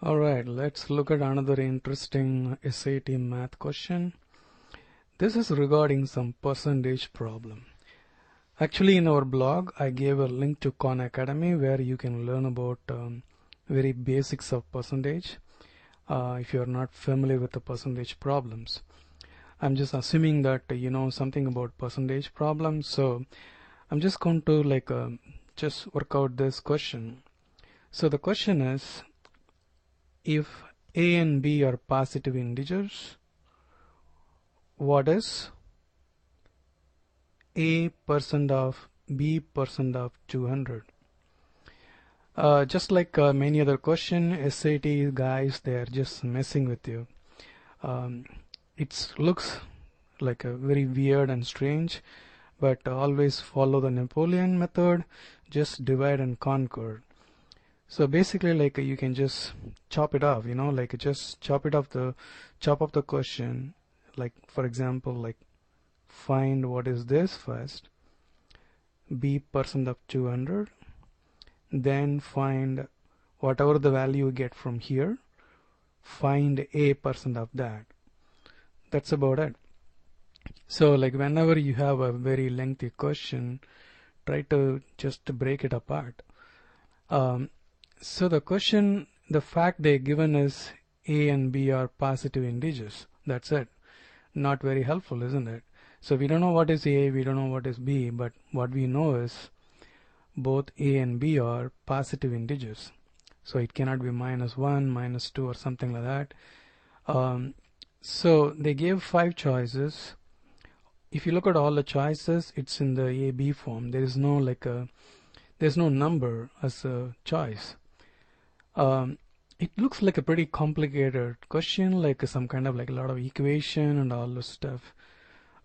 Alright, let's look at another interesting SAT math question. This is regarding some percentage problem. Actually, in our blog, I gave a link to Khan Academy where you can learn about very basics of percentage if you are not familiar with the percentage problems. I'm just assuming that you know something about percentage problems, so I'm just going to just work out this question. So the question is, if a and b are positive integers, what is a percent of b percent of 200? Just like many other question, SAT guys, they are just messing with you. It looks like a very weird and strange, but always follow the Napoleon method, just divide and conquer. So basically, like you can just chop it off, like just chop off the question. Like for example, like find what is this first, b percent of 200, then find whatever the value you get from here, find a percent of that. That's about it. So like whenever you have a very lengthy question, try to just break it apart. So the question, the fact they given is a and b are positive integers. That's it. Not very helpful, isn't it? So we don't know what is a, we don't know what is b, but what we know is both a and b are positive integers. So it cannot be -1, -2 or something like that. So they gave 5 choices. If you look at all the choices, it's in the A-B form. There is no there's no number as a choice. It looks like a pretty complicated question, like some kind of like a lot of equation and all this stuff.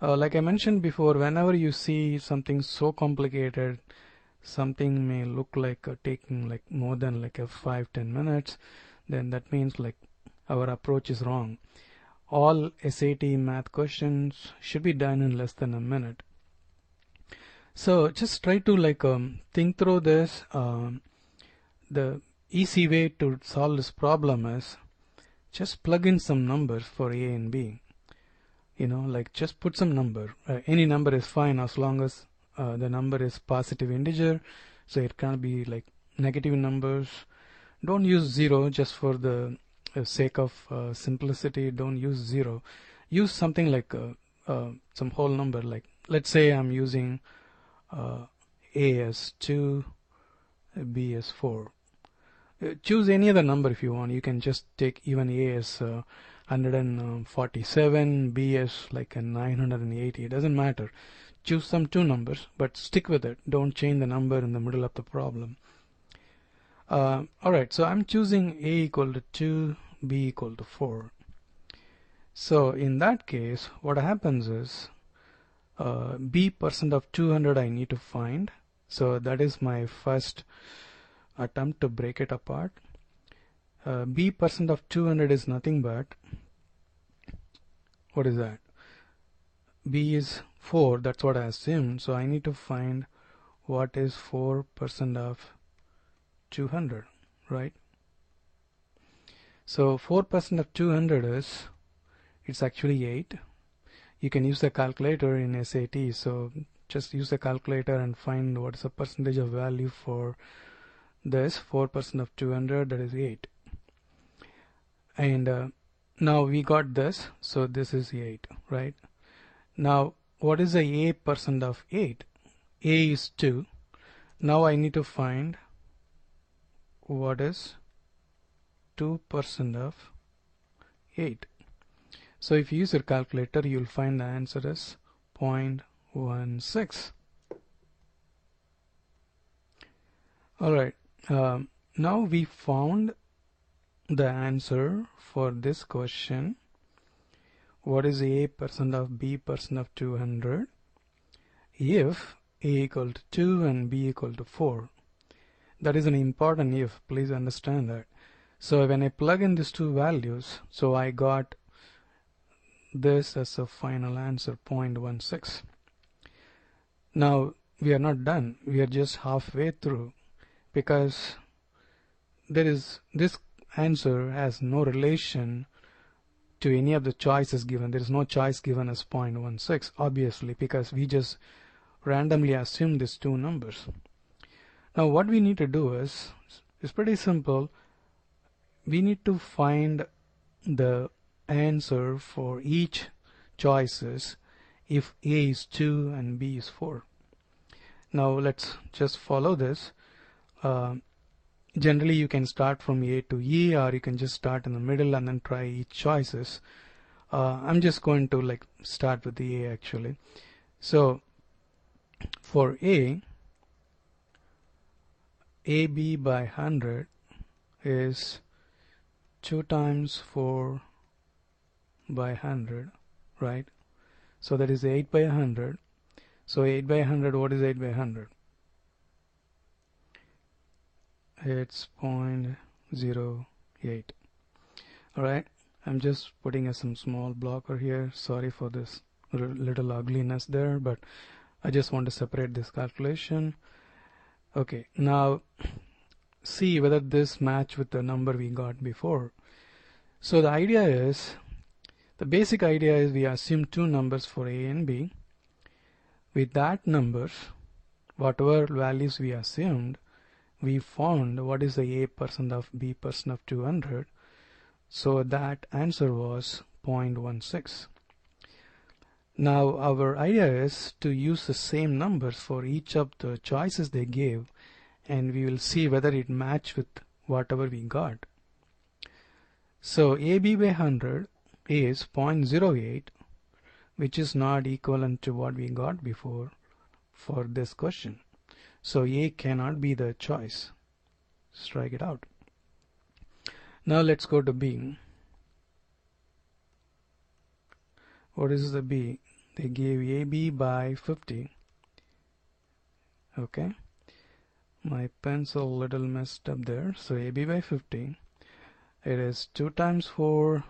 Like I mentioned before, whenever you see something so complicated, something may look like taking like more than like a 5-10 minutes, then that means like our approach is wrong. All SAT math questions should be done in less than a minute. So just try to think through this. The easy way to solve this problem is just plug in some numbers for a and b. Like just put some number. Any number is fine as long as the number is positive integer. So it can't be like negative numbers. Don't use 0 just for the sake of simplicity. Don't use 0. Use something like some whole number. Like let's say I'm using a as 2, b as 4. Choose any other number if you want. You can just take even a as 147, b as like a 980. It doesn't matter. Choose some 2 numbers, but stick with it. Don't change the number in the middle of the problem. Alright, so I'm choosing a equal to 2, b equal to 4. So in that case, what happens is b percent of 200 I need to find. So that is my first attempt to break it apart. B percent of 200 is nothing but, what is that? B is 4, that's what I assumed. So I need to find what is 4% of 200, right? So 4% of 200 is, it's actually 8. You can use the calculator in SAT, so just use the calculator and find what is the percentage of value for this 4% of 200, that is 8. And now we got this, so this is 8, right? Now what is the a percent of 8? A is 2. Now I need to find what is 2% of 8. So if you use your calculator, you'll find the answer is 0.16. Alright, now we found the answer for this question. What is a percent of b percent of 200 if a equal to 2 and b equal to 4? That is an important if, please understand that. So when I plug in these 2 values, so I got this as a final answer, 0.16. Now we are not done, we are just halfway through, because there is this answer has no relation to any of the choices given. There is no choice given as 0.16, obviously, because we just randomly assume these two numbers. Now what we need to do is pretty simple. We need to find the answer for each choices if A is 2 and B is 4. Now let's just follow this. Generally you can start from A to E, or you can just start in the middle and then try each choices. I'm just going to like start with the A actually. So for A, AB by 100 is 2 times 4 by 100, right? So that is 8 by 100. So 8 by 100, what is 8 by 100? It's 0.08. Alright, I'm just putting some small blocker here. Sorry for this little ugliness there, but I just want to separate this calculation. Okay, now see whether this match with the number we got before. So the idea is, the basic idea is we assume two numbers for A and B. With that numbers, whatever values we assumed, we found what is the A percent of B percent of 200. So that answer was 0.16. Now our idea is to use the same numbers for each of the choices they gave, and we will see whether it matches with whatever we got. So AB by 100 is 0.08, which is not equivalent to what we got before for this question. So A cannot be the choice. Strike it out. Now let's go to B. What is the B? They gave AB by 50. Okay. My pencil little messed up there. So AB by 50. It is 2 times 4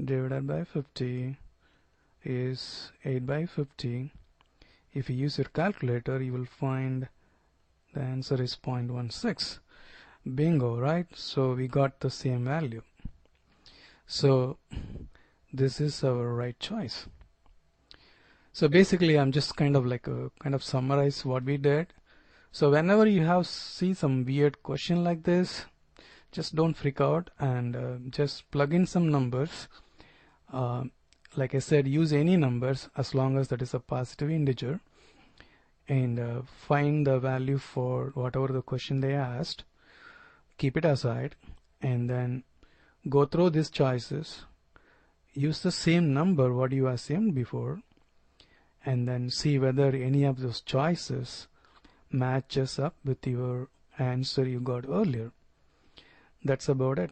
divided by 50 is 8 by 50. If you use your calculator, you will find the answer is 0.16. Bingo, right? So we got the same value. So this is our right choice. So basically I'm just kind of summarize what we did. So whenever you see some weird question like this, just don't freak out and just plug in some numbers. Like I said, use any numbers as long as that is a positive integer, and find the value for whatever the question they asked, keep it aside, and then go through these choices, use the same number what you assumed before, and then see whether any of those choices matches up with your answer you got earlier. That's about it.